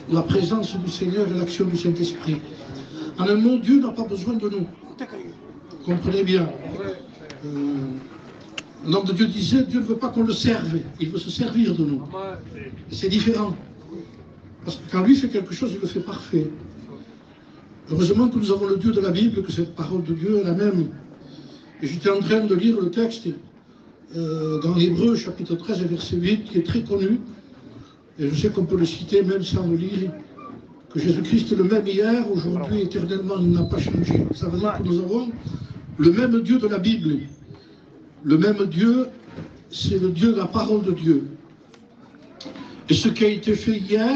la présence du Seigneur et l'action du Saint-Esprit. En un mot, Dieu n'a pas besoin de nous. Comprenez bien. L'homme de Dieu disait, Dieu ne veut pas qu'on le serve, il veut se servir de nous. C'est différent. Parce que quand lui fait quelque chose, il le fait parfait. Heureusement que nous avons le Dieu de la Bible, que cette parole de Dieu est la même. Et j'étais en train de lire le texte dans l'Hébreu, chapitre 13, verset 8, qui est très connu. Et je sais qu'on peut le citer même sans le lire, que Jésus-Christ est le même hier, aujourd'hui, éternellement, il n'a pas changé. Ça veut dire que nous avons le même Dieu de la Bible. Le même Dieu, c'est le Dieu de la parole de Dieu. Et ce qui a été fait hier,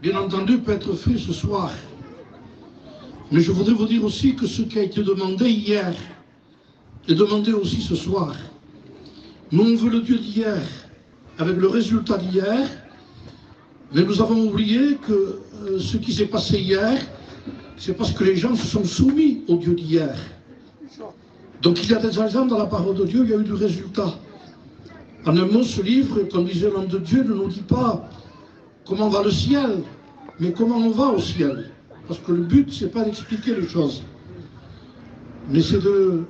bien entendu, peut être fait ce soir. Mais je voudrais vous dire aussi que ce qui a été demandé hier est demandé aussi ce soir. Nous, on veut le Dieu d'hier, avec le résultat d'hier, mais nous avons oublié que ce qui s'est passé hier, c'est parce que les gens se sont soumis au Dieu d'hier. Donc il y a des exemples dans la parole de Dieu, il y a eu du résultat. En un mot, ce livre, comme disait l'homme de Dieu, ne nous dit pas comment va le ciel, mais comment on va au ciel. Parce que le but, c'est pas d'expliquer les choses, mais c'est de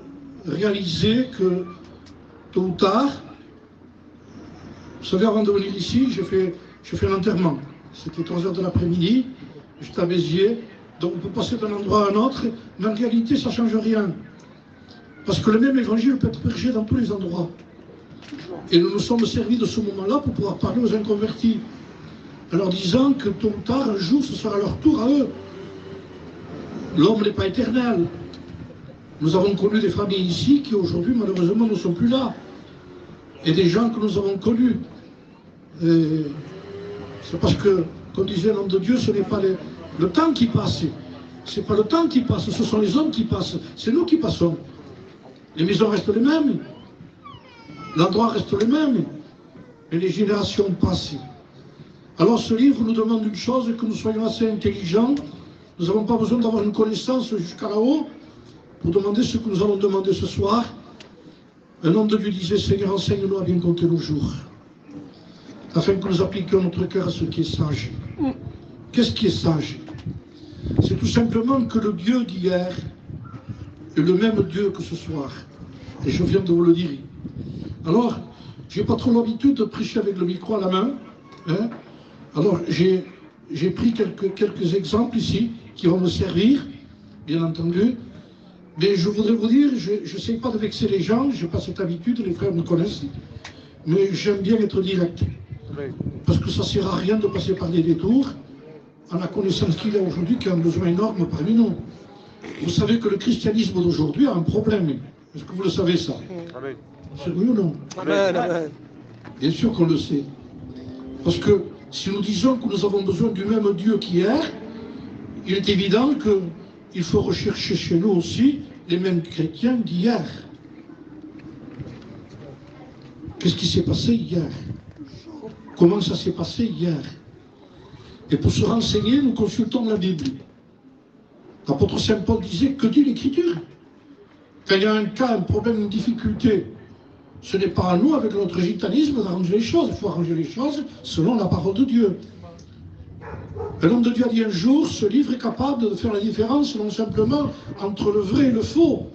réaliser que, tôt ou tard, vous savez, avant de venir ici, j'ai fait un enterrement. C'était 3 heures de l'après-midi, j'étais à Béziers, donc on peut passer d'un endroit à un autre, mais en réalité, ça ne change rien. Parce que le même évangile peut être prêché dans tous les endroits. Et nous nous sommes servis de ce moment-là pour pouvoir parler aux inconvertis, en leur disant que tôt ou tard, un jour, ce sera leur tour à eux. L'homme n'est pas éternel. Nous avons connu des familles ici qui aujourd'hui, malheureusement, ne sont plus là. Et des gens que nous avons connus. C'est parce que, comme disait l'homme de Dieu, ce n'est pas le temps qui passe. Ce n'est pas le temps qui passe, ce sont les hommes qui passent. C'est nous qui passons. Les maisons restent les mêmes. L'endroit reste le même. Et les générations passent. Alors ce livre nous demande une chose, que nous soyons assez intelligents. Nous n'avons pas besoin d'avoir une connaissance jusqu'à là-haut pour demander ce que nous allons demander ce soir. Un homme de Dieu disait, Seigneur, enseigne-nous à bien compter nos jours, afin que nous appliquions notre cœur à ce qui est sage. Qu'est-ce qui est sage? C'est tout simplement que le Dieu d'hier est le même Dieu que ce soir. Et je viens de vous le dire. Alors, je n'ai pas trop l'habitude de prêcher avec le micro à la main. Hein? Alors, j'ai pris quelques exemples ici qui vont me servir, bien entendu. Mais je voudrais vous dire, je n'essaie pas de vexer les gens, je n'ai pas cette habitude, les frères me connaissent, mais j'aime bien être direct. Parce que ça ne sert à rien de passer par des détours, en la connaissance qu'il y a aujourd'hui, qui a un besoin énorme parmi nous. Vous savez que le christianisme d'aujourd'hui a un problème. Est-ce que vous le savez ça? C'est oui ou non? Bien sûr qu'on le sait. Parce que si nous disons que nous avons besoin du même Dieu qu'hier, il est évident qu'il faut rechercher chez nous aussi les mêmes chrétiens d'hier. Qu'est-ce qui s'est passé hier? Comment ça s'est passé hier? Et pour se renseigner, nous consultons la Bible. L'apôtre Saint Paul disait, que dit l'Écriture? Quand il y a un cas, un problème, une difficulté, ce n'est pas à nous, avec notre gitanisme, d'arranger les choses. Il faut arranger les choses selon la parole de Dieu. Un homme de Dieu a dit un jour, ce livre est capable de faire la différence non simplement entre le vrai et le faux.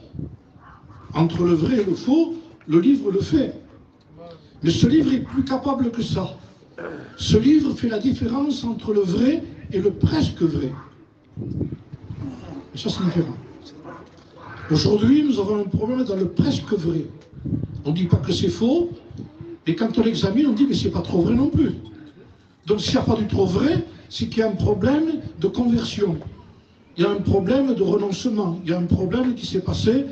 Entre le vrai et le faux, le livre le fait. Mais ce livre est plus capable que ça. Ce livre fait la différence entre le vrai et le presque vrai. Et ça, c'est différent. Aujourd'hui, nous avons un problème dans le presque vrai. On ne dit pas que c'est faux, et quand on l'examine, on dit mais c'est pas trop vrai non plus. Donc s'il n'y a pas du trop vrai, c'est qu'il y a un problème de conversion. Il y a un problème de renoncement. Il y a un problème qui s'est passé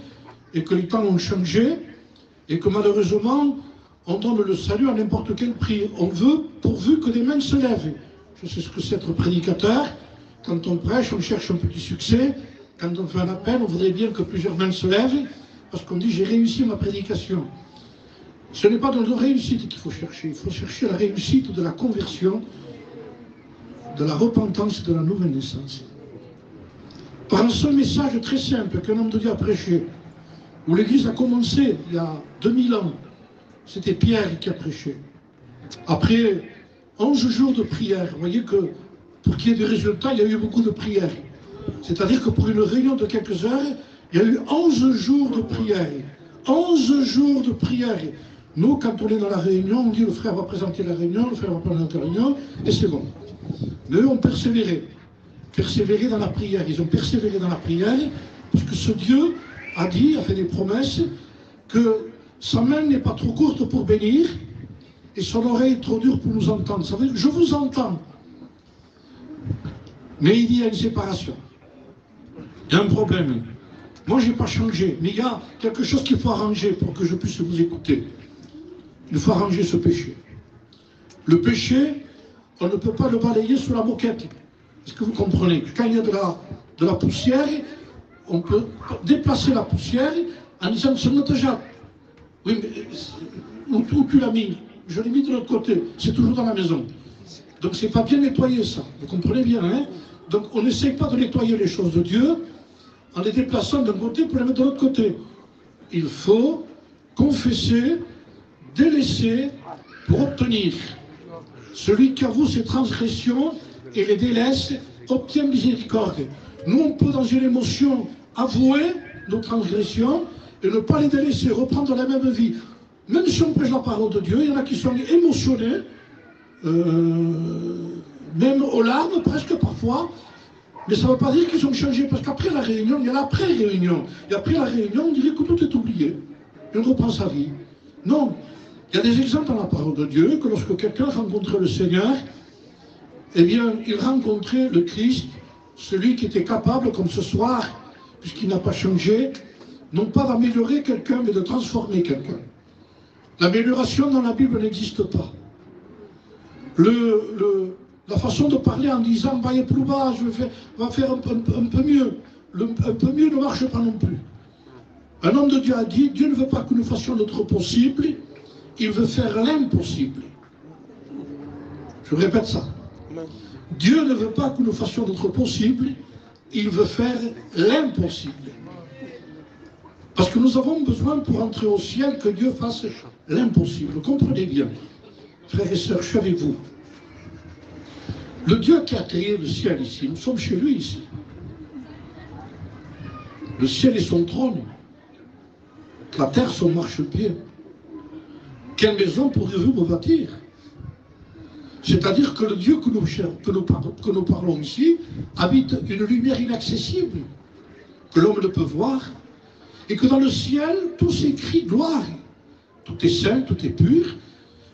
et que les temps ont changé et que malheureusement, on donne le salut à n'importe quel prix. On veut pourvu que des mains se lèvent. Je sais ce que c'est être prédicateur. Quand on prêche, on cherche un petit succès. Quand on fait un appel, on voudrait bien que plusieurs mains se lèvent parce qu'on dit j'ai réussi ma prédication. Ce n'est pas dans nos réussites qu'il faut chercher. Il faut chercher la réussite de la conversion, de la repentance et de la nouvelle naissance. Par un seul message très simple qu'un homme de Dieu a prêché, où l'Église a commencé il y a 2000 ans, c'était Pierre qui a prêché. Après 11 jours de prière, vous voyez que pour qu'il y ait des résultats, il y a eu beaucoup de prières. C'est-à-dire que pour une réunion de quelques heures, il y a eu 11 jours de prière. 11 jours de prière. Nous, quand on est dans la réunion, on dit le frère va présenter la réunion, le frère va présenter la réunion, et c'est bon. Mais eux ont persévéré. Persévéré dans la prière. Ils ont persévéré dans la prière, parce que ce Dieu a dit, a fait des promesses, que sa main n'est pas trop courte pour bénir, et son oreille trop dure pour nous entendre. Ça veut dire, je vous entends. Mais il y a une séparation. Il y a un problème. Moi, je n'ai pas changé, mais il y a quelque chose qu'il faut arranger pour que je puisse vous écouter. Il faut arranger ce péché. Le péché, on ne peut pas le balayer sous la moquette. Est-ce que vous comprenez? Quand il y a de la poussière, on peut déplacer la poussière en disant ce n'est déjà. Oui, mais où tu l'as mis? Je l'ai mis de l'autre côté. C'est toujours dans la maison. Donc c'est pas bien nettoyé ça. Vous comprenez bien, hein? Donc on n'essaye pas de nettoyer les choses de Dieu en les déplaçant d'un côté pour les mettre de l'autre côté. Il faut confesser, délaisser pour obtenir. Celui qui avoue ses transgressions et les délaisse obtient miséricorde. Nous, on peut dans une émotion avouer nos transgressions et ne pas les délaisser, reprendre la même vie. Même si on prêche la parole de Dieu, il y en a qui sont émotionnés, même aux larmes presque parfois, mais ça ne veut pas dire qu'ils ont changé, parce qu'après la réunion, il y a l'après-réunion. Et après la réunion, on dirait que tout est oublié. Et on reprend sa vie. Non, il y a des exemples dans la parole de Dieu, que lorsque quelqu'un rencontrait le Seigneur, eh bien, il rencontrait le Christ, celui qui était capable, comme ce soir, puisqu'il n'a pas changé, non pas d'améliorer quelqu'un, mais de transformer quelqu'un. L'amélioration dans la Bible n'existe pas. La façon de parler en disant « va plus bas, va faire un peu mieux », un peu mieux ne marche pas non plus. Un homme de Dieu a dit « Dieu ne veut pas que nous fassions notre possible, il veut faire l'impossible ». Je répète ça. Dieu ne veut pas que nous fassions notre possible, il veut faire l'impossible. Parce que nous avons besoin pour entrer au ciel que Dieu fasse l'impossible. Comprenez bien, frères et sœurs, je suis avec vous. Le Dieu qui a créé le ciel ici, nous sommes chez lui ici. Le ciel est son trône. La terre son marchepied. Quelle maison pourriez-vous me bâtir? C'est-à-dire que le Dieu que nous parlons ici habite une lumière inaccessible, que l'homme ne peut voir, et que dans le ciel, tout s'écrit gloire. Tout est saint, tout est pur,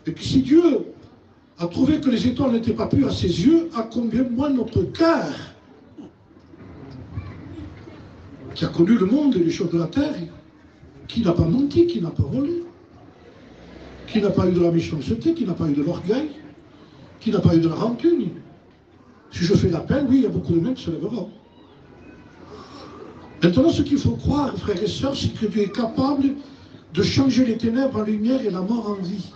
et que si Dieu a trouvé que les étoiles n'étaient pas pures à ses yeux, à combien moins notre cœur, qui a connu le monde et les choses de la terre, qui n'a pas menti, qui n'a pas volé, qui n'a pas eu de la méchanceté, qui n'a pas eu de l'orgueil, qui n'a pas eu de la rancune. Si je fais l'appel, oui, il y a beaucoup de mains qui se lèveront. Maintenant, ce qu'il faut croire, frères et sœurs, c'est que Dieu est capable de changer les ténèbres en lumière et la mort en vie.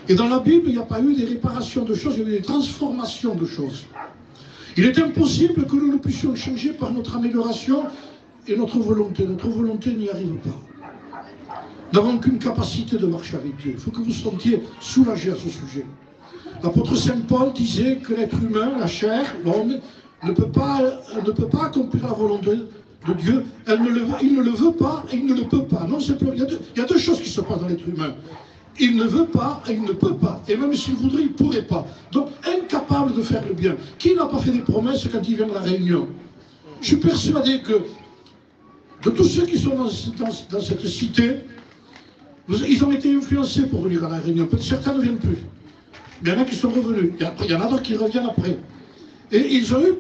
Et dans la Bible, il n'y a pas eu des réparations de choses, il y a eu des transformations de choses. Il est impossible que nous ne puissions changer par notre amélioration et notre volonté. Notre volonté n'y arrive pas. Nous n'avons qu'une capacité de marcher avec Dieu. Il faut que vous sentiez soulagés à ce sujet. L'apôtre Saint Paul disait que l'être humain, la chair, l'homme, ne peut pas accomplir la volonté de Dieu. Il ne le veut pas et il ne le peut pas. Non, il y a deux choses qui se passent dans l'être humain. Il ne veut pas et il ne peut pas. Et même s'il voudrait, il ne pourrait pas. Donc, incapable de faire le bien. Qui n'a pas fait des promesses quand il vient de la réunion? Je suis persuadé que de tous ceux qui sont dans cette cité, ils ont été influencés pour venir à la réunion. Peut-être certains ne viennent plus. Mais il y en a qui sont revenus. Il y en a d'autres qui reviennent après. Et ils ont eu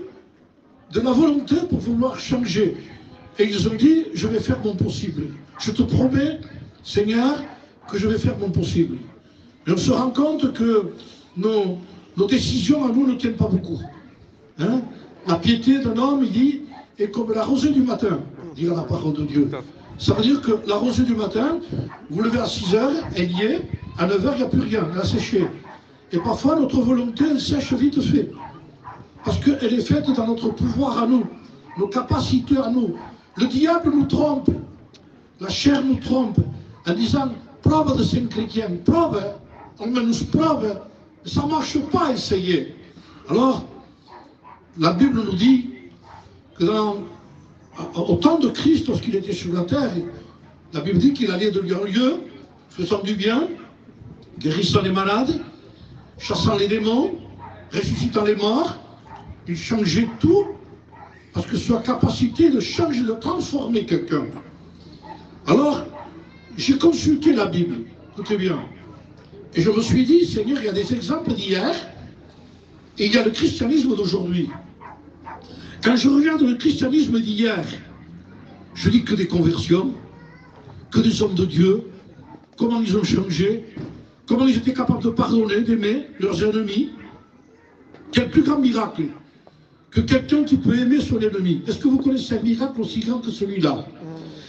de la volonté pour vouloir changer. Et ils ont dit, je vais faire mon possible. Je te promets, Seigneur, que je vais faire mon possible. Et on se rend compte que nos décisions à nous ne tiennent pas beaucoup. Hein? La piété d'un homme, il dit, est comme la rosée du matin, dit la parole de Dieu. Ça veut dire que la rosée du matin, vous levez à 6 heures, elle y est, à 9 heures, il n'y a plus rien, elle a séché. Et parfois, notre volonté, elle sèche vite fait. Parce qu'elle est faite dans notre pouvoir à nous, nos capacités à nous. Le diable nous trompe, la chair nous trompe, en disant, preuve de saint chrétien, preuve, on me nous preuve, ça ne marche pas, essayer. Alors, La Bible nous dit que au temps de Christ, lorsqu'il était sur la terre, la Bible dit qu'il allait de lieu en lieu, faisant du bien, guérissant les malades, chassant les démons, ressuscitant les morts. Il changeait tout, parce que sur la capacité de changer, de transformer quelqu'un. Alors, j'ai consulté la Bible, écoutez bien, et je me suis dit, Seigneur, il y a des exemples d'hier, et il y a le christianisme d'aujourd'hui. Quand je regarde le christianisme d'hier, je dis que des conversions, que des hommes de Dieu, comment ils ont changé, comment ils étaient capables de pardonner, d'aimer leurs ennemis. Quel plus grand miracle que quelqu'un qui peut aimer son ennemi. Est-ce que vous connaissez un miracle aussi grand que celui-là?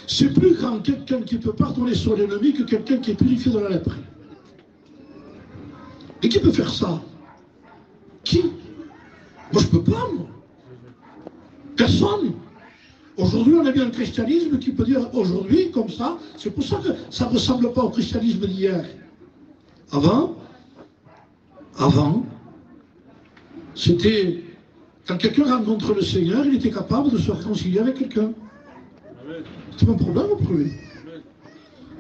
C'est plus grand quelqu'un qui peut pardonner son ennemi que quelqu'un qui est purifié de la lèpre. Et qui peut faire ça? Qui? Moi je peux pas, moi. Personne. Aujourd'hui, on a bien un christianisme qui peut dire aujourd'hui, comme ça, c'est pour ça que ça ne ressemble pas au christianisme d'hier. Avant, c'était, quand quelqu'un rencontre le Seigneur, il était capable de se réconcilier avec quelqu'un. C'est pas un problème pour lui.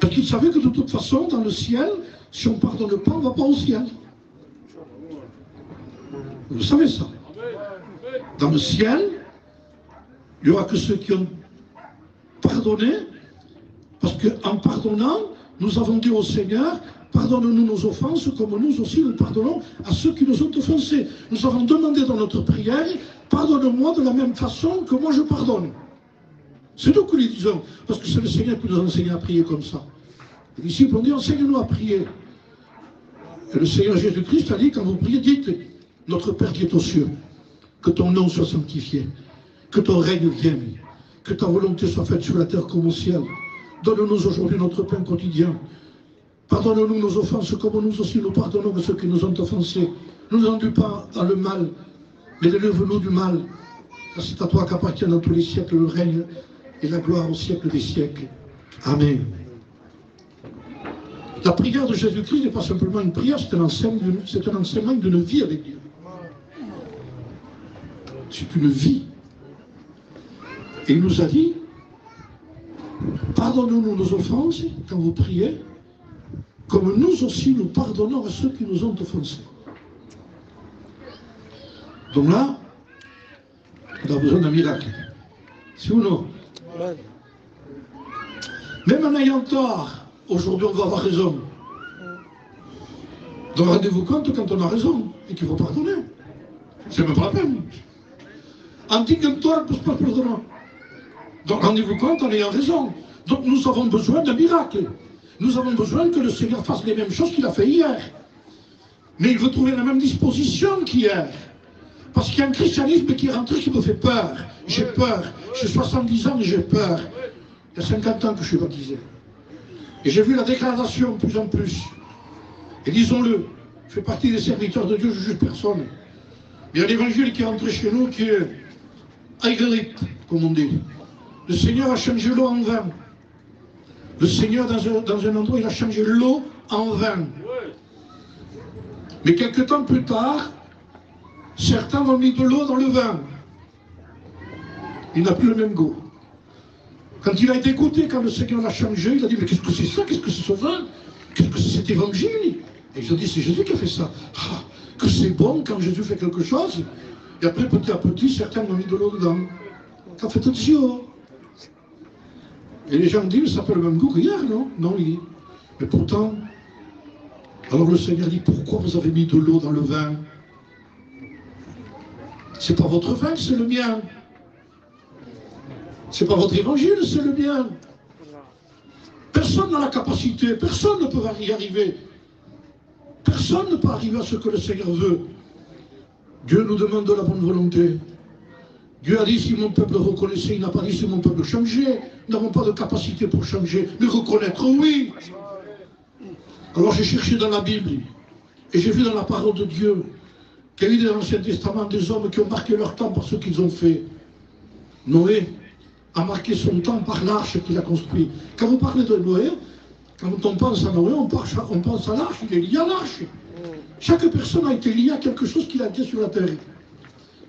Parce qu'il savait que de toute façon, dans le ciel, si on ne pardonne pas, on ne va pas au ciel. Vous savez ça. Dans le ciel, il n'y aura que ceux qui ont pardonné, parce qu'en pardonnant, nous avons dit au Seigneur, pardonne-nous nos offenses, comme nous aussi nous pardonnons à ceux qui nous ont offensés. Nous avons demandé dans notre prière, pardonne-moi de la même façon que moi je pardonne. C'est nous que nous disons, parce que c'est le Seigneur qui nous enseigne à prier comme ça. Les disciples ont dit, enseigne-nous à prier. Et le Seigneur Jésus-Christ a dit, quand vous priez, dites, notre Père qui est aux cieux, que ton nom soit sanctifié, que ton règne vienne, que ta volonté soit faite sur la terre comme au ciel. Donne-nous aujourd'hui notre pain quotidien. Pardonne-nous nos offenses comme nous aussi nous pardonnons à ceux qui nous ont offensés. Ne nous induis pas dans le mal, mais délivre-nous du mal. Car c'est à toi qu'appartient dans tous les siècles le règne et la gloire au siècle des siècles. Amen. La prière de Jésus-Christ n'est pas simplement une prière, c'est un enseignement d'une vie avec Dieu. C'est une vie. Et il nous a dit, pardonnez-nous nos offenses quand vous priez, comme nous aussi nous pardonnons à ceux qui nous ont offensés. Donc là, on a besoin d'un miracle. Si ou non? Même en ayant tort, aujourd'hui on va avoir raison. Donc rendez-vous compte quand on a raison et qu'il faut pardonner. C'est même pas la peine. En dit qu'un tort ne peut pas pardonner. Donc rendez-vous compte en ayant raison. Donc nous avons besoin d'un miracle. Nous avons besoin que le Seigneur fasse les mêmes choses qu'il a fait hier. Mais il veut trouver la même disposition qu'hier. Parce qu'il y a un christianisme qui est rentré qui me fait peur. J'ai peur. J'ai 70 ans et j'ai peur. Il y a 50 ans que je suis baptisé. Et j'ai vu la dégradation de plus en plus. Et disons-le, je fais partie des serviteurs de Dieu, je ne juge personne. Il y a l'évangile qui est rentré chez nous qui est aigrit, comme on dit. Le Seigneur a changé l'eau en vin. Le Seigneur, dans un endroit, il a changé l'eau en vin. Mais quelques temps plus tard, certains ont mis de l'eau dans le vin. Il n'a plus le même goût. Quand il a été écouté, quand le Seigneur l'a changé, il a dit, mais qu'est-ce que c'est ça? Qu'est-ce que c'est ce vin? Qu'est-ce que c'est cet évangile? Et ils ont dit, c'est Jésus qui a fait ça. Ah, que c'est bon quand Jésus fait quelque chose. Et après, petit à petit, certains ont mis de l'eau dedans. T'as fait attention. Et les gens disent, ça n'a pas le même goût qu'hier, non? Non, il dit. Mais pourtant, alors le Seigneur dit, pourquoi vous avez mis de l'eau dans le vin? C'est pas votre vin, c'est le mien. C'est pas votre évangile, c'est le mien. Personne n'a la capacité, personne ne peut y arriver. Personne ne peut arriver à ce que le Seigneur veut. Dieu nous demande de la bonne volonté. Dieu a dit, si mon peuple reconnaissait, il n'a pas dit si mon peuple changeait. Nous n'avons pas de capacité pour changer, mais reconnaître, oui. Alors j'ai cherché dans la Bible, et j'ai vu dans la parole de Dieu, qu'il y a eu dans l'Ancien Testament des hommes qui ont marqué leur temps par ce qu'ils ont fait. Noé a marqué son temps par l'arche qu'il a construite. Quand vous parlez de Noé, quand on pense à Noé, on pense à l'arche, il est lié à l'arche. Chaque personne a été liée à quelque chose qu'il a été sur la terre.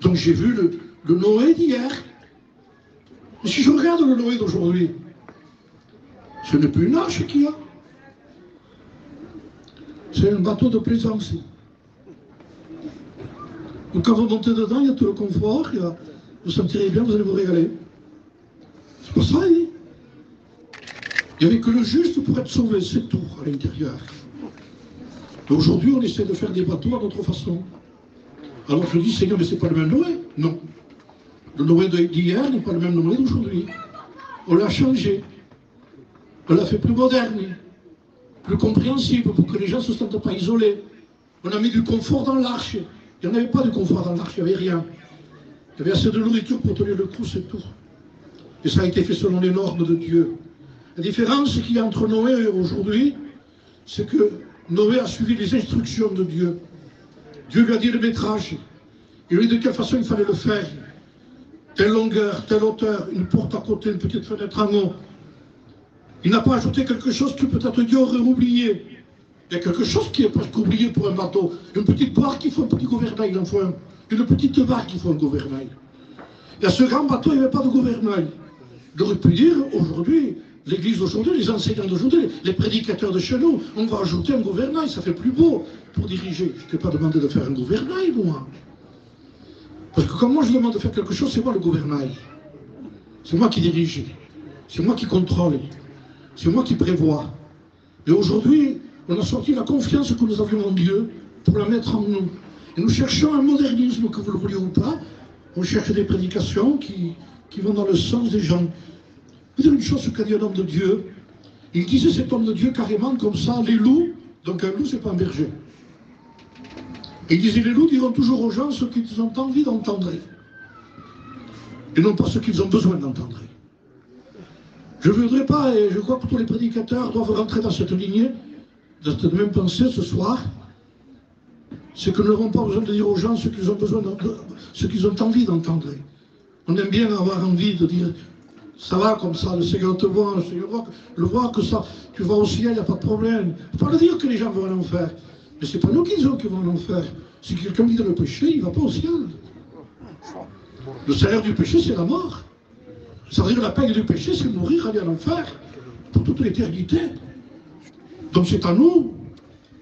Donc j'ai vu le Noé d'hier. Et si je regarde le Noé d'aujourd'hui, ce n'est plus une arche qu'il y a. C'est un bateau de plaisance. Donc quand vous montez dedans, il y a tout le confort, vous vous sentirez bien, vous allez vous régaler. C'est pas ça, il dit. Il n'y avait que le juste pour être sauvé, c'est tout à l'intérieur. Et aujourd'hui, on essaie de faire des bateaux à notre façon. Alors je dis, Seigneur, mais c'est pas le même Noé. Non. Le Noé d'hier n'est pas le même Noé d'aujourd'hui. On l'a changé. On l'a fait plus moderne, plus compréhensible pour que les gens ne se sentent pas isolés. On a mis du confort dans l'arche. Il n'y en avait pas de confort dans l'arche, il n'y avait rien. Il y avait assez de nourriture pour tenir le coup, c'est tout. Et ça a été fait selon les normes de Dieu. La différence qu'il y a entre Noé et aujourd'hui, c'est que Noé a suivi les instructions de Dieu. Dieu lui a dit le métrage. Il lui a dit de quelle façon il fallait le faire. Telle longueur, telle hauteur, une porte à côté, une petite fenêtre en haut. Il n'a pas ajouté quelque chose que peut-être Dieu aurait oublié. Il y a quelque chose qui est presque oublié pour un bateau. Une petite barque, il faut un petit gouvernail, il en faut un. Une petite barque, il faut un gouvernail. Et à ce grand bateau, il n'y avait pas de gouvernail. Il aurait pu dire, aujourd'hui, l'église d'aujourd'hui, les enseignants d'aujourd'hui, les prédicateurs de chez nous, on va ajouter un gouvernail, ça fait plus beau pour diriger. Je ne t'ai pas demandé de faire un gouvernail, moi. Parce que quand moi je demande de faire quelque chose, c'est moi le gouvernail. C'est moi qui dirige. C'est moi qui contrôle. C'est moi qui prévois. Et aujourd'hui, on a sorti la confiance que nous avions en Dieu pour la mettre en nous. Et nous cherchons un modernisme, que vous le vouliez ou pas. On cherche des prédications qui vont dans le sens des gens. Vous dire une chose qu'a dit un homme de Dieu. Il disait cet homme de Dieu carrément comme ça, les loups, donc un loup c'est pas un berger. Et il disait les loups diront toujours aux gens ce qu'ils ont envie d'entendre. Et non pas ce qu'ils ont besoin d'entendre. Je ne voudrais pas, et je crois que tous les prédicateurs doivent rentrer dans cette lignée, dans cette même pensée ce soir, c'est que nous n'avons pas besoin de dire aux gens ce qu'ils ont besoin ce qu'ils ont envie d'entendre. On aime bien avoir envie de dire ça va comme ça, le Seigneur te voit, le Seigneur voit que ça, tu vas au ciel, il n'y a pas de problème. Il ne faut pas le dire que les gens vont en enfer. Mais ce n'est pas nous qui disons qu'ils vont en enfer. Si quelqu'un vit dans le péché, il ne va pas au ciel. Le salaire du péché, c'est la mort. Ça veut dire que la peine du péché, c'est mourir, aller en enfer pour toute l'éternité. Donc c'est à nous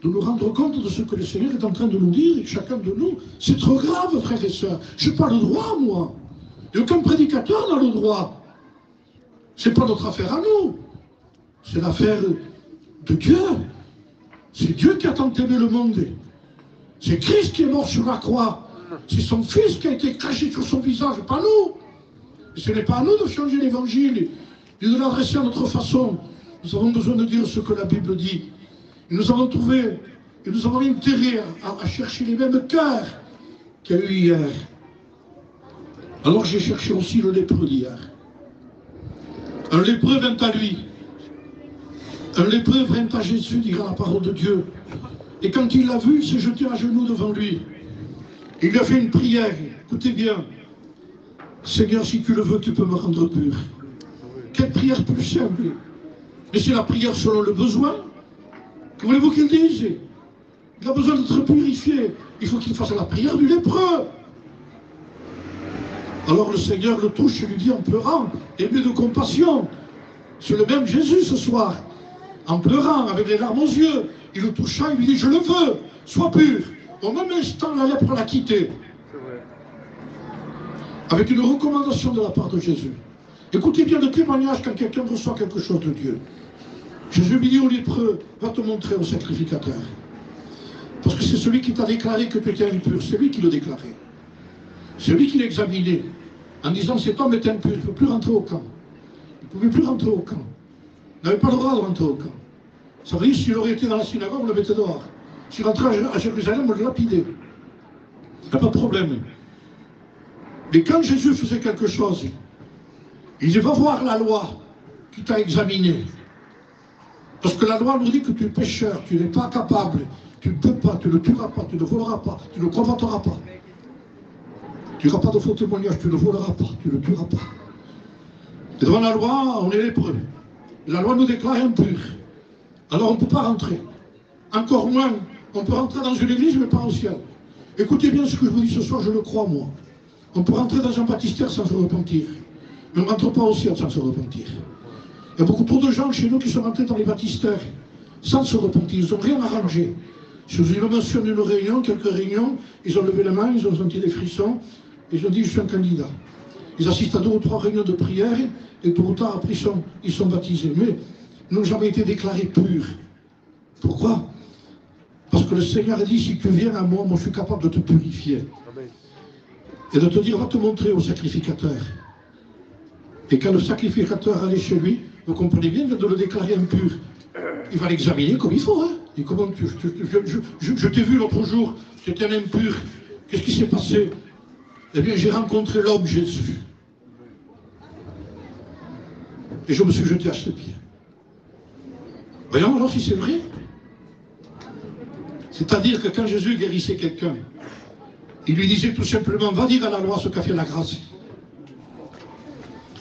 de nous rendre compte de ce que le Seigneur est en train de nous dire, et chacun de nous. C'est trop grave, frères et sœurs. Je n'ai pas le droit, moi. Et aucun prédicateur n'a le droit. Ce n'est pas notre affaire à nous. C'est l'affaire de Dieu. C'est Dieu qui a tant aimé le monde. C'est Christ qui est mort sur la croix. C'est son Fils qui a été caché sur son visage, pas nous. Et ce n'est pas à nous de changer l'évangile et de l'adresser à notre façon. Nous avons besoin de dire ce que la Bible dit. Et nous avons trouvé, et nous avons intérêt à chercher les mêmes cœurs qu'il y a eu hier. Alors j'ai cherché aussi le lépreux d'hier. Un lépreux vint à lui. Un lépreux vint à Jésus, dira la parole de Dieu. Et quand il l'a vu, il s'est jeté à genoux devant lui. Il lui a fait une prière. Écoutez bien. Seigneur, si tu le veux, tu peux me rendre pur. Quelle prière plus simple. Mais c'est la prière selon le besoin. Que voulez-vous qu'il dise? Il a besoin d'être purifié. Il faut qu'il fasse la prière du lépreux. Alors le Seigneur le touche et lui dit en pleurant, ému de compassion. C'est le même Jésus ce soir. En pleurant, avec les larmes aux yeux, il le toucha et lui dit, je le veux, sois pur. Au même instant, la lèpre l'a quitté. Avec une recommandation de la part de Jésus. Écoutez bien le témoignage quand quelqu'un reçoit quelque chose de Dieu. Jésus lui dit au lépreux, va te montrer au sacrificateur. Parce que c'est celui qui t'a déclaré que tu étais impur, c'est lui qui le déclarait. C'est lui qui l'examinait, en disant cet homme est impur, il ne peut plus rentrer au camp. Il ne pouvait plus rentrer au camp. Il n'avait pas le droit de rentrer au camp. Ça veut dire s'il aurait été dans la synagogue, on le mettait dehors. S'il rentrait à Jérusalem, on le lapidait. Il n'y a pas de problème. Mais quand Jésus faisait quelque chose, il dit, va voir la loi qui t'a examiné. Parce que la loi nous dit que tu es pécheur, tu n'es pas capable, tu ne peux pas, tu ne tueras pas, tu ne voleras pas, tu ne convoiteras pas. Tu n'auras pas de faux témoignages, tu ne voleras pas, tu ne tueras pas. Et devant la loi, on est lépreux. La loi nous déclare impurs. Alors on ne peut pas rentrer. Encore moins, on peut rentrer dans une église, mais pas au ciel. Écoutez bien ce que je vous dis ce soir, je le crois moi. On peut rentrer dans un baptistère sans se repentir. Mais on ne rentre pas au ciel sans se repentir. Il y a beaucoup trop de gens chez nous qui sont rentrés dans les baptistères sans se repentir. Ils n'ont rien arrangé. Je vous mentionne une réunion, quelques réunions, ils ont levé la main, ils ont senti des frissons, et ils ont dit je suis un candidat. Ils assistent à 2 ou 3 réunions de prière, et tôt ou tard, après, ils sont baptisés. Mais ils n'ont jamais été déclarés purs. Pourquoi? Parce que le Seigneur a dit, si tu viens à moi, moi je suis capable de te purifier. Amen. Et de te dire, va te montrer au sacrificateur. Et quand le sacrificateur allait chez lui, vous comprenez bien, il vient de le déclarer impur. Il va l'examiner comme il faut. Hein. Et comment je t'ai vu l'autre jour, c'était un impur. Qu'est-ce qui s'est passé? Eh bien, j'ai rencontré l'homme Jésus. Et je me suis jeté à ses pieds. Voyons alors si c'est vrai. C'est-à-dire que quand Jésus guérissait quelqu'un, il lui disait tout simplement, va dire à la loi ce qu'a fait la grâce.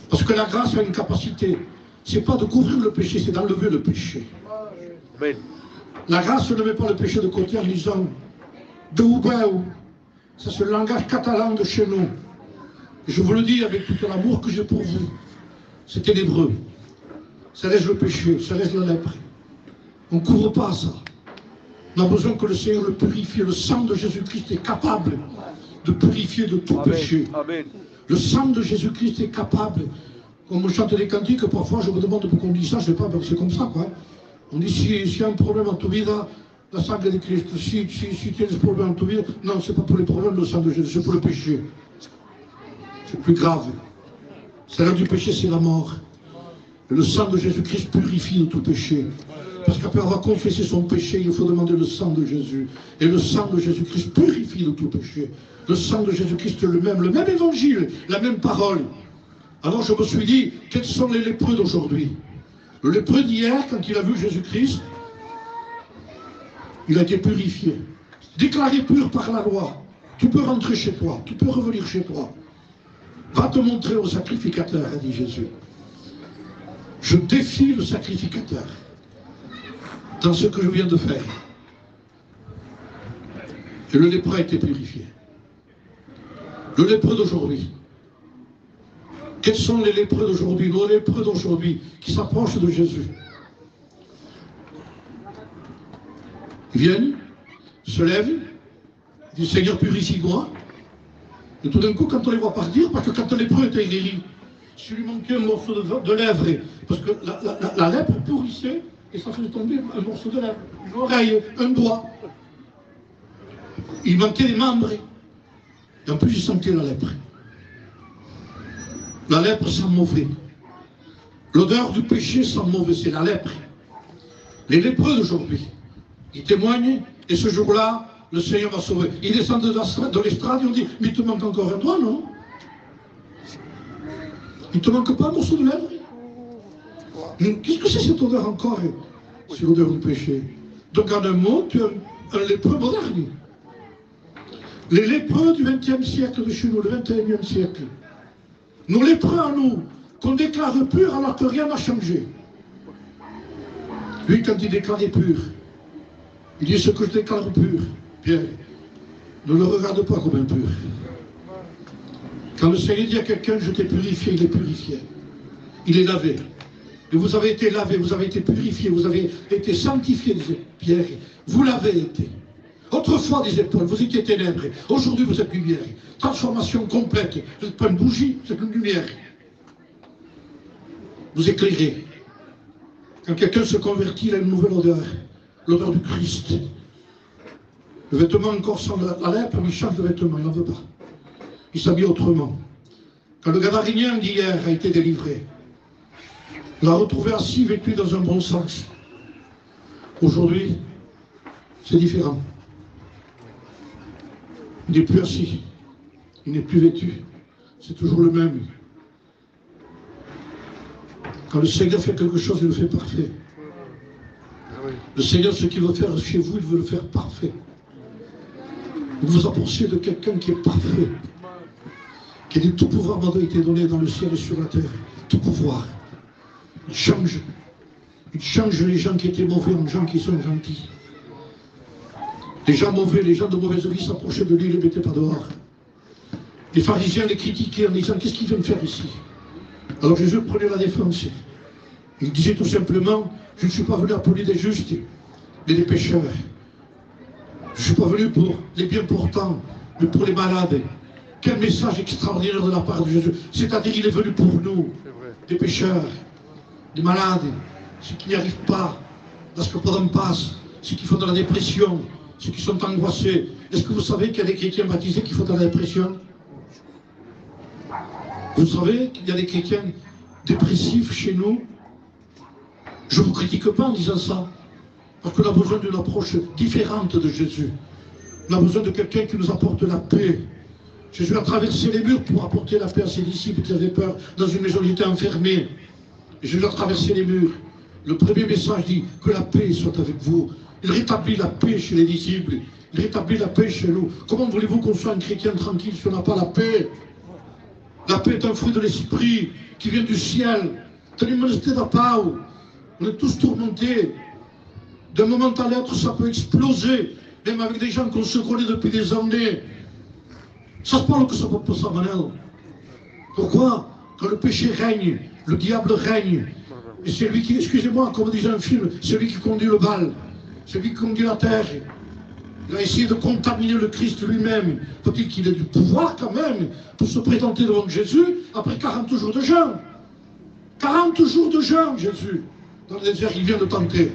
Parce que la grâce a une capacité, c'est pas de couvrir le péché, c'est d'enlever le péché. Amen. La grâce ne met pas le péché de côté en disant, de ou. Ça c'est le langage catalan de chez nous. Je vous le dis avec tout l'amour que j'ai pour vous. C'est ténébreux. Ça laisse le péché, ça laisse la lèpre. On ne couvre pas ça. On a besoin que le Seigneur le purifie. Le sang de Jésus-Christ est capable de purifier de tout péché. Amen. Le sang de Jésus-Christ est capable. Comme on chante des cantiques, parfois je me demande pourquoi on dit ça, je ne sais pas, c'est comme ça quoi. On dit s'il y a un problème en ta vie, la sang de Christ. Si tu as des problèmes en ta vie, non, ce n'est pas pour les problèmes le sang de Jésus, c'est pour le péché. C'est plus grave. Salaire du péché, c'est la mort. Et le sang de Jésus-Christ purifie de tout péché. Parce qu'après avoir confessé son péché, il faut demander le sang de Jésus. Et le sang de Jésus-Christ purifie de tout péché. Le sang de Jésus-Christ est le même évangile, la même parole. Alors je me suis dit, quels sont les lépreux d'aujourd'hui? Le lépreux d'hier, quand il a vu Jésus-Christ, il a été purifié. Déclaré pur par la loi. Tu peux rentrer chez toi, tu peux revenir chez toi. Va te montrer au sacrificateur, a dit Jésus. Je défie le sacrificateur dans ce que je viens de faire. Et le lépreux a été purifié. Le lépreux d'aujourd'hui. Quels sont les lépreux d'aujourd'hui? Nos lépreux d'aujourd'hui qui s'approchent de Jésus. Ils viennent, se lèvent, disent Seigneur purifie-moi. Et tout d'un coup, quand on les voit partir, parce que quand le lépreux était guéri, s'il lui manquait un morceau de lèvre, parce que la lèpre pourrissait, et ça faisait tomber un morceau de lèvre, une oreille, un doigt. Il manquait des membres. Et en plus, il sentait la lèpre. La lèpre sent mauvais. L'odeur du péché sent mauvais, c'est la lèpre. Les lépreux d'aujourd'hui, ils témoignent, et ce jour-là, le Seigneur va sauver. Ils descendent de l'estrade, ils ont dit, mais il te manque encore un doigt, non? Il ne te manque pas un morceau de lèvre? Qu'est-ce que c'est cette odeur encore? C'est l'odeur du péché. Donc en un mot, tu es un lépreux moderne. Les lépreux du XXe siècle de chez nous, le XXIe siècle. Nos lépreux à nous, qu'on déclare purs alors que rien n'a changé. Lui, quand il déclarait pur, il dit ce que je déclare pur, bien, ne le regarde pas comme impur. Quand le Seigneur dit à quelqu'un, je t'ai purifié, il est purifié. Il est lavé. Et vous avez été lavé, vous avez été purifié, vous avez été sanctifié, disait Pierre. Vous l'avez été. Autrefois, disait Paul, vous étiez ténèbres. Aujourd'hui, vous êtes lumière. Transformation complète. Vous n'êtes pas une bougie, vous êtes une lumière. Vous éclairez. Quand quelqu'un se convertit, il a une nouvelle odeur. L'odeur du Christ. Le vêtement encore sent la lèpre, il change de vêtement, il n'en veut pas. Il s'habille autrement. Quand le Gadarénien d'hier a été délivré, on l'a retrouvé assis, vêtu dans un bon sens. Aujourd'hui, c'est différent. Il n'est plus assis, il n'est plus vêtu, c'est toujours le même. Quand le Seigneur fait quelque chose, il le fait parfait. Le Seigneur, ce qu'il veut faire chez vous, il veut le faire parfait. Vous vous approchez de quelqu'un qui est parfait, qui dit tout pouvoir m'a été donné dans le ciel et sur la terre. Tout pouvoir. Il change les gens qui étaient mauvais en gens qui sont gentils. Les gens mauvais, les gens de mauvaise vie s'approchaient de lui, ne les mettaient pas dehors. Les pharisiens les critiquaient en disant, qu'est-ce qu'ils viennent faire ici? Alors Jésus prenait la défense. Il disait tout simplement, je ne suis pas venu appeler des justes, mais des pécheurs. Je ne suis pas venu pour les bien portants, mais pour les malades. Quel message extraordinaire de la part de Jésus. C'est-à-dire qu'il est venu pour nous, des pécheurs, des malades, ceux qui n'y arrivent pas, parce que pendant passe, ceux qui font de la dépression, ceux qui sont angoissés. Est-ce que vous savez qu'il y a des chrétiens baptisés qui font de la dépression? Vous savez qu'il y a des chrétiens dépressifs chez nous? Je ne vous critique pas en disant ça, parce qu'on a besoin d'une approche différente de Jésus. On a besoin de quelqu'un qui nous apporte la paix. Jésus a traversé les murs pour apporter la paix à ses disciples qui avaient peur dans une maison, ils étaient enfermés. Et Jésus a traversé les murs. Le premier message dit que la paix soit avec vous. Il rétablit la paix chez les disciples. Il rétablit la paix chez nous. Comment voulez-vous qu'on soit un chrétien tranquille si on n'a pas la paix? La paix est un fruit de l'esprit qui vient du ciel. On est tous tourmentés. D'un moment à l'autre, ça peut exploser. Même avec des gens qu'on se connaît depuis des années. Ça se parle que ça ne peut pas ça, Manel. Pourquoi? Quand le péché règne, le diable règne. Et c'est lui qui, excusez-moi, comme disait un film, c'est lui qui conduit le bal. C'est lui qui conduit la terre. Il a essayé de contaminer le Christ lui-même. Faut-il qu'il ait du pouvoir quand même pour se présenter devant Jésus après 40 jours de jeûne. 40 jours de jeûne, Jésus. Dans le désert, il vient de tenter.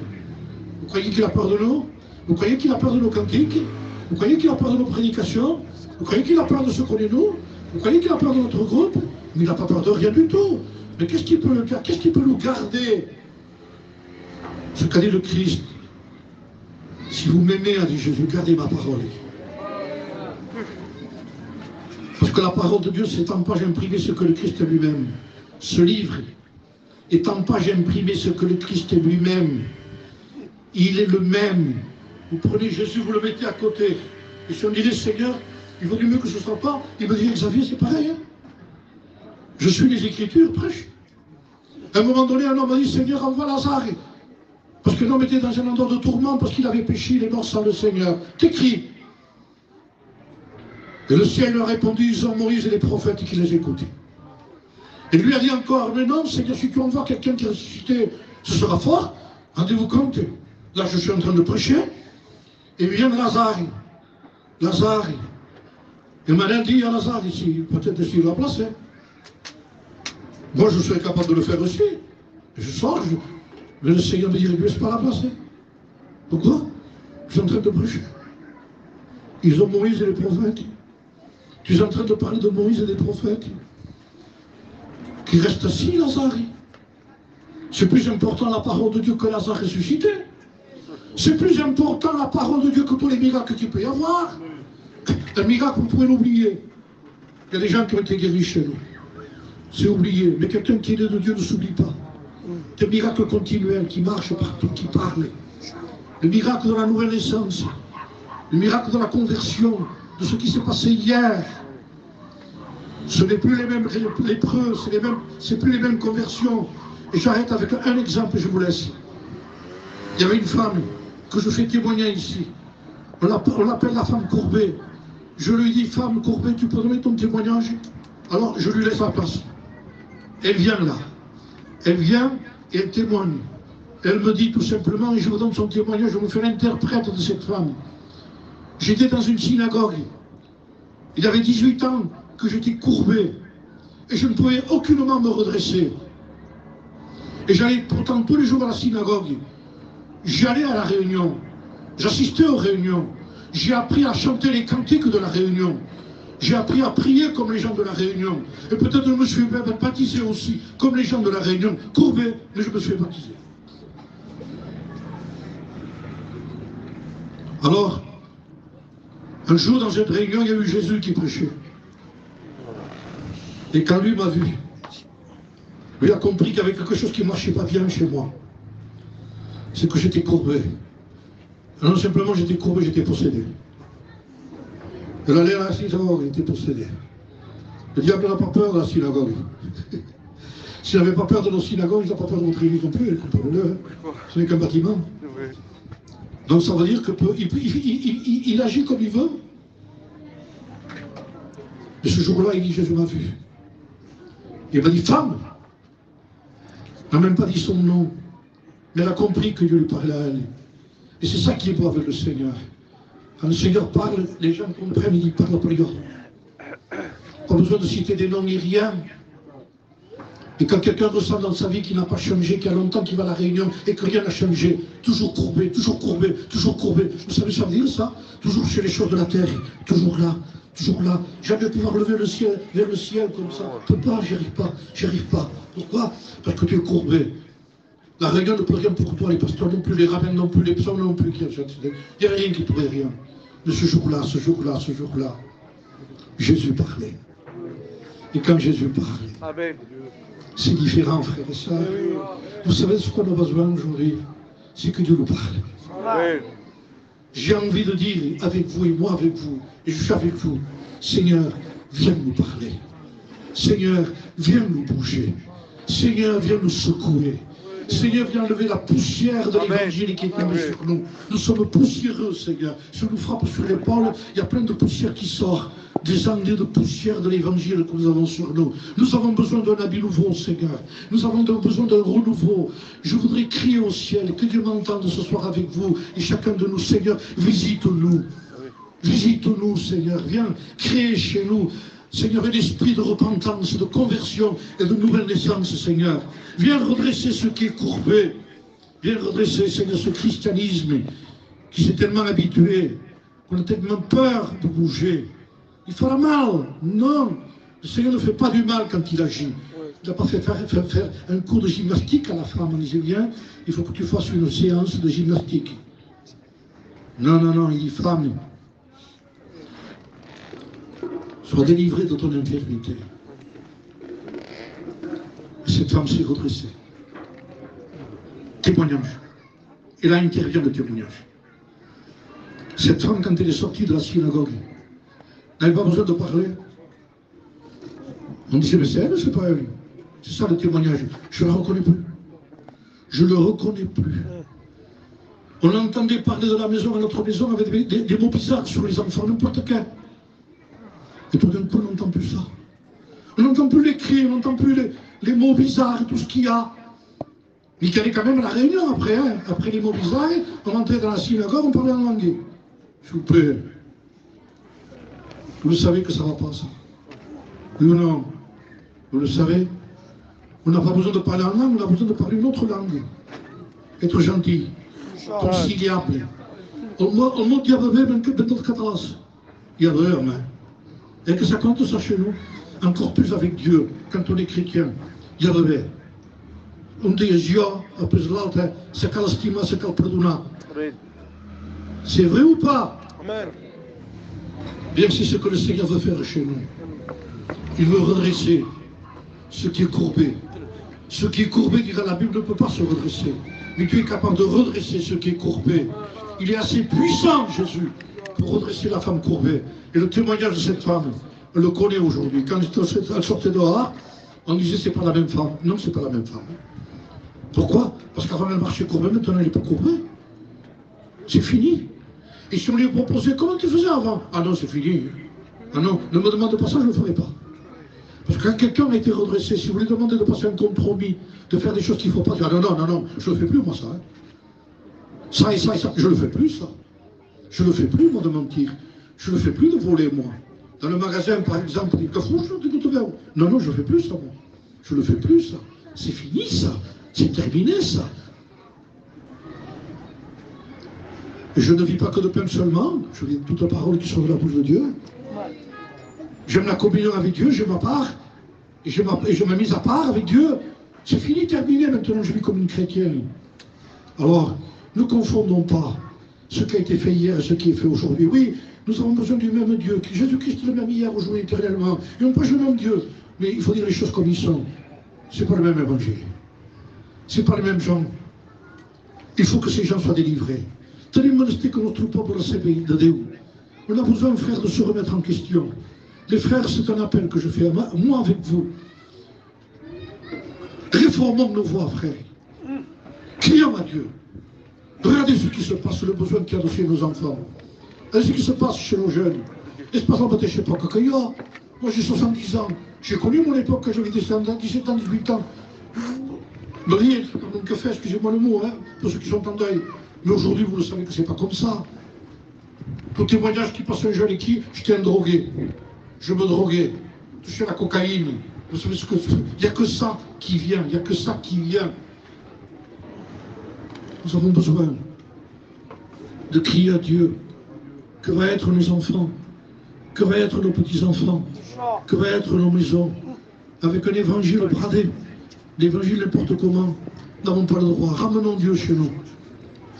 Vous croyez qu'il a peur de nous? Vous croyez qu'il a peur de nos cantiques? Vous croyez qu'il a peur de nos prédications? Vous croyez qu'il a peur de ce qu'on est nous? Vous croyez qu'il a peur de notre groupe? Mais il n'a pas peur de rien du tout. Mais qu'est-ce qui peut nous garder? Ce qu'a dit le Christ. Si vous m'aimez, a dit Jésus, gardez ma parole. Parce que la parole de Dieu, c'est en page imprimée ce que le Christ est lui-même. Ce livre est en page imprimée ce que le Christ est lui-même. Il est le même. Vous prenez Jésus, vous le mettez à côté. Et si on disait, Seigneur, il vaut mieux que ce ne soit pas, il me dit, Xavier, c'est pareil. Hein? Je suis les Écritures, prêche. À un moment donné, un homme a dit, Seigneur, envoie Lazare. Parce que l'homme était dans un endroit de tourment, parce qu'il avait péché, il est mort sans le Seigneur. T'écris. Et le ciel leur a répondu, ils ont Moïse et les prophètes qui les écoutaient. Et lui a dit encore, mais non, Seigneur, si tu envoies quelqu'un qui est ressuscité, ce sera fort. Rendez-vous compte. Là, je suis en train de prêcher. Et vient Lazare. Lazare. Et Manel dit à Lazare ici, peut-être s'il va placer. Moi, je serais capable de le faire aussi. Je sors, mais le Seigneur me dit, lui, c'est pas la place. Pourquoi? Je suis en train de prêcher. Ils ont Moïse et les prophètes. Tu es en train de parler de Moïse et des prophètes. Qui restent assis, Lazare. C'est plus important la parole de Dieu que Lazare ressuscité. C'est plus important la parole de Dieu que tous les miracles qu'il peut y avoir. Un miracle, vous pouvez l'oublier. Il y a des gens qui ont été guéris chez nous. C'est oublié. Mais quelqu'un qui est né de Dieu ne s'oublie pas. Des miracles continuels qui marchent partout, qui parlent. Le miracle de la nouvelle naissance. Le miracle de la conversion. De ce qui s'est passé hier. Ce n'est plus les mêmes lépreux, c'est plus les mêmes conversions. Et j'arrête avec un exemple et je vous laisse. Il y avait une femme que je fais témoigner ici. On l'appelle la femme Courbet. Je lui dis, femme Courbet, tu peux donner ton témoignage? Alors je lui laisse la place. Elle vient là. Elle vient et elle témoigne. Elle me dit tout simplement, et je vous donne son témoignage, je me fais l'interprète de cette femme. J'étais dans une synagogue. Il avait 18 ans que j'étais courbé. Et je ne pouvais aucunement me redresser. Et j'allais pourtant tous les jours à la synagogue. J'allais à la réunion. J'assistais aux réunions. J'ai appris à chanter les cantiques de la réunion. J'ai appris à prier comme les gens de la réunion. Et peut-être je me suis baptisé aussi, comme les gens de la réunion. Courbé, mais je me suis baptisé. Alors, un jour dans cette réunion, il y a eu Jésus qui prêchait. Et quand lui m'a vu, lui a compris qu'il y avait quelque chose qui ne marchait pas bien chez moi. C'est que j'étais courbé. Non simplement j'étais courbé, j'étais possédé. Elle allait à la synagogue, il était possédé. Le diable n'a pas peur de la synagogue. S'il n'avait pas peur de nos synagogues, il n'a pas peur de notre église non plus, comprenez-le. Ce n'est qu'un bâtiment. Donc ça veut dire qu'il agit comme il veut. Et ce jour-là, il dit, Jésus m'a vu. Il m'a dit, femme. Il n'a même pas dit son nom. Mais elle a compris que Dieu lui parlait à elle. Et c'est ça qui est beau avec le Seigneur. Quand le Seigneur parle, les gens comprennent, il parle pour eux. Pas besoin de citer des noms ni rien. Et quand quelqu'un ressent dans sa vie qu'il n'a pas changé, qu'il y a longtemps qu'il va à la réunion et que rien n'a changé, toujours courbé, toujours courbé, toujours courbé. Vous savez ça veut dire ça? Toujours chez les choses de la terre, toujours là, toujours là. Jamais pouvoir lever le ciel, vers le ciel comme ça. Je ne peux pas, j'y arrive pas, j'y arrive pas. Pourquoi? Parce que tu es courbé. La réunion ne peut rien pour toi, les pasteurs non plus, les rabbins non plus, les psaumes non plus. Il n'y a rien qui pourrait rien. Mais ce jour-là, ce jour-là, ce jour-là, Jésus parlait. Et quand Jésus parlait, Amen. C'est différent, frères et sœurs. Vous savez ce qu'on a besoin aujourd'hui? C'est que Dieu nous parle. Amen. J'ai envie de dire avec vous et moi avec vous, et je suis avec vous, Seigneur, viens nous parler. Seigneur, viens nous bouger. Seigneur, viens nous secouer. Seigneur, viens enlever la poussière de l'évangile qui est tombée sur nous. Nous sommes poussiéreux, Seigneur. Si on nous frappe sur l'épaule, il y a plein de poussière qui sort. Des années de poussière de l'évangile que nous avons sur nous. Nous avons besoin d'un habit nouveau, Seigneur. Nous avons besoin d'un renouveau. Je voudrais crier au ciel, que Dieu m'entende ce soir avec vous. Et chacun de nous, Seigneur, visite-nous. Visite-nous, Seigneur. Viens créer chez nous, Seigneur, un esprit de repentance, de conversion et de nouvelle naissance, Seigneur. Viens redresser ce qui est courbé. Viens redresser, Seigneur, ce christianisme qui s'est tellement habitué, qu'on a tellement peur de bouger. Il fera mal. Non. Le Seigneur ne fait pas du mal quand il agit. Il n'a pas fait faire un cours de gymnastique à la femme. On disait, viens, il faut que tu fasses une séance de gymnastique. Non, non, non, il dit, femme, sois délivrée de ton infirmité. Cette femme s'est redressée. Témoignage. Et là intervient le témoignage. Cette femme, quand elle est sortie de la synagogue, n'avait pas besoin de parler. On disait, mais c'est elle, c'est pas elle. C'est ça le témoignage. Je ne la reconnais plus. Je ne le reconnais plus. On entendait parler de la maison à notre maison avec des mots bizarres sur les enfants, n'importe quel. Et tout d'un coup, on n'entend plus ça. On n'entend plus les cris, on n'entend plus les mots bizarres, tout ce qu'il y a. Mais il y avait quand même la réunion après. Hein. Après les mots bizarres, on rentrait dans la synagogue, on parlait en langue. S'il vous plaît. Vous le savez que ça ne va pas, ça. Oui ou non? Vous le savez? On n'a pas besoin de parler en langue, on a besoin de parler une autre langue. Être gentil, conciliable. On mot diable ben notre catalas. Il y a vrai, mais. Et que ça compte ça chez nous, encore plus avec Dieu, quand on est chrétien. Il y a vrai. On dit Dieu, après l'autre, c'est qu'à l'estima, c'est qu'à pardonner. C'est vrai ou pas? Amen. Bien, c'est ce que le Seigneur veut faire chez nous. Il veut redresser ce qui est courbé. Ce qui est courbé, dit dans la Bible, ne peut pas se redresser. Mais Dieu est capable de redresser ce qui est courbé. Il est assez puissant, Jésus, pour redresser la femme courbée. Et le témoignage de cette femme, on le connaît aujourd'hui. Quand elle sortait dehors, on disait c'est pas la même femme. Non, c'est pas la même femme. Pourquoi? Parce qu'avant elle marchait courbée, maintenant elle n'est pas courbée. C'est fini. Et si on lui proposait, comment tu faisais avant? Ah non, c'est fini. Ah non, ne me demande pas ça, je ne le ferai pas. Parce que quand quelqu'un a été redressé, si vous lui demandez de passer un compromis, de faire des choses qu'il ne faut pas dire, ah non, non, non, non, je ne le fais plus moi ça. Hein. Ça et ça et ça, je ne le fais plus ça. Je ne le fais plus moi de mentir. Je ne le fais plus de voler moi. Dans le magasin par exemple, il dit, non, non, je ne fais plus ça moi. Je ne le fais plus ça. C'est fini ça. C'est terminé ça. Je ne vis pas que de pain seulement, je vis toutes les paroles qui sont de la bouche de Dieu. J'aime la communion avec Dieu, j'ai ma part, et je me mise à part avec Dieu. C'est fini, terminé, maintenant je vis comme une chrétienne. Alors, ne confondons pas ce qui a été fait hier et ce qui est fait aujourd'hui. Oui, nous avons besoin du même Dieu. Jésus-Christ est le même hier, aujourd'hui, éternellement. Et on prêche le même Dieu. Mais il faut dire les choses comme ils sont. Ce n'est pas le même évangile. Ce n'est pas les mêmes gens. Il faut que ces gens soient délivrés. Tenez-moi que notre peuple le sait de Dieu. On a besoin, frères, de se remettre en question. Les frères, c'est un appel que je fais à moi avec vous. Réformons nos voies, frères. Crions à Dieu. Regardez ce qui se passe, le besoin qu'il y a chez nos enfants. Regardez ce qui se passe chez nos jeunes. Et ce pas je sais pas Moi j'ai 70 ans. J'ai connu mon époque quand j'avais 17 ans, 18 ans. Rire, pardon, que fait, excusez-moi le mot, hein, pour ceux qui sont en deuil. Mais aujourd'hui, vous le savez que c'est pas comme ça. Au témoignage qui passe un jeune et qui, j'étais un drogué. Je me droguais. Je suis à la cocaïne. Vous savez ce que c'est? Il n'y a que ça qui vient. Il n'y a que ça qui vient. Nous avons besoin de crier à Dieu. Que va être nos enfants? Que va être nos petits-enfants? Que va être nos maisons? Avec un évangile bradé, l'évangile n'importe comment, nous n'avons pas le droit. Ramenons Dieu chez nous.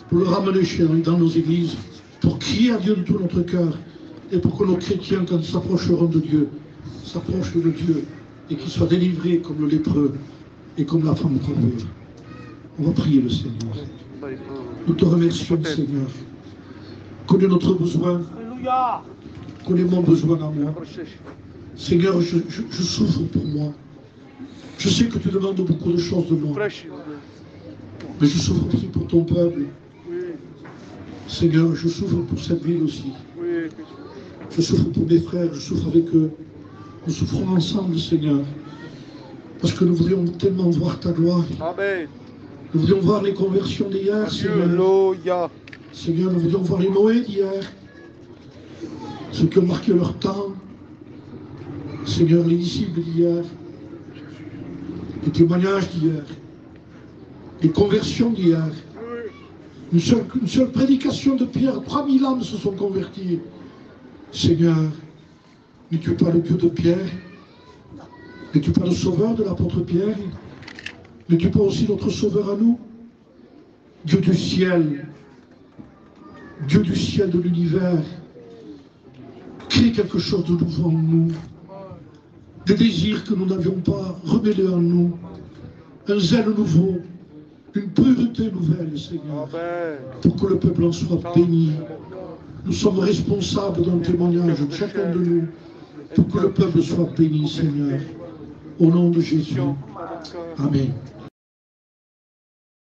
Pour le ramener dans nos églises, pour crier à Dieu de tout notre cœur, et pour que nos chrétiens, quand ils s'approcheront de Dieu, s'approchent de Dieu, et qu'ils soient délivrés comme le lépreux, et comme la femme corbeuse. On va prier le Seigneur. Nous te remercions, Seigneur. Connais notre besoin. Connais mon besoin à moi. Seigneur, je souffre pour moi. Je sais que tu demandes beaucoup de choses de moi. Mais je souffre aussi pour ton peuple. Seigneur, je souffre pour cette ville aussi. Je souffre pour mes frères, je souffre avec eux. Nous souffrons ensemble, Seigneur. Parce que nous voudrions tellement voir ta gloire. Amen. Nous voudrions voir les conversions d'hier, Seigneur. Seigneur, nous voudrions voir les Noé d'hier. Ceux qui ont marqué leur temps. Seigneur, les disciples d'hier. Les témoignages d'hier. Les conversions d'hier. Une seule prédication de Pierre, 3000 âmes se sont converties. Seigneur, n'es-tu pas le Dieu de Pierre? N'es-tu pas le sauveur de l'apôtre Pierre? N'es-tu pas aussi notre sauveur à nous? Dieu du ciel de l'univers, crée quelque chose de nouveau en nous. Des désirs que nous n'avions pas, remets-les en nous. Un zèle nouveau, une pureté nouvelle, Seigneur, pour que le peuple en soit béni. Nous sommes responsables d'un témoignage, chacun de nous, pour que le peuple soit béni, Seigneur. Au nom de Jésus. Amen.